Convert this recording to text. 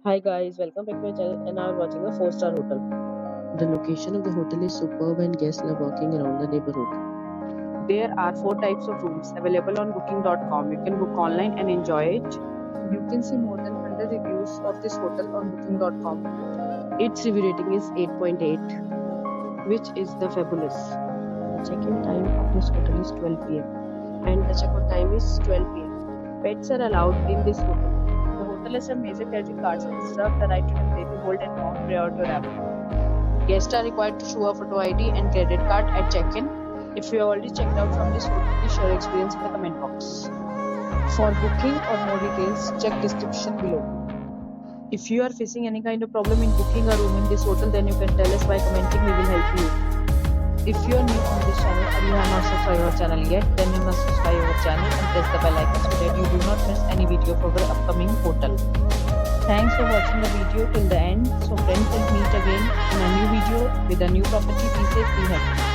Hi guys, welcome back to my channel and I'm watching a 4-star hotel. The location of the hotel is superb and guests love walking around the neighborhood. There are 4 types of rooms available on booking.com. You can book online and enjoy it. You can see more than 100 reviews of this hotel on booking.com. Its review rating is 8.8, which is the fabulous. The check-in time of this hotel is 12 p.m. and the check-out time is 12 p.m. Pets are allowed in this hotel. The hotel has some major credit cards and reserve the right to temporarily hold an amount prior to arrival. Guests are required to show a photo ID and credit card at check-in. If you have already checked out from this hotel, please share your experience in the comment box. For booking or more details, check description below. If you are facing any kind of problem in booking a room in this hotel, then you can tell us by commenting. We will help you. If you are new on this channel or you have not subscribed our channel yet, then you must subscribe our channel and press the bell icon so that you do not miss any video of our upcoming hotel. Thanks for watching the video till the end. So friends, will meet again in a new video with a new property. Be safe, be happy.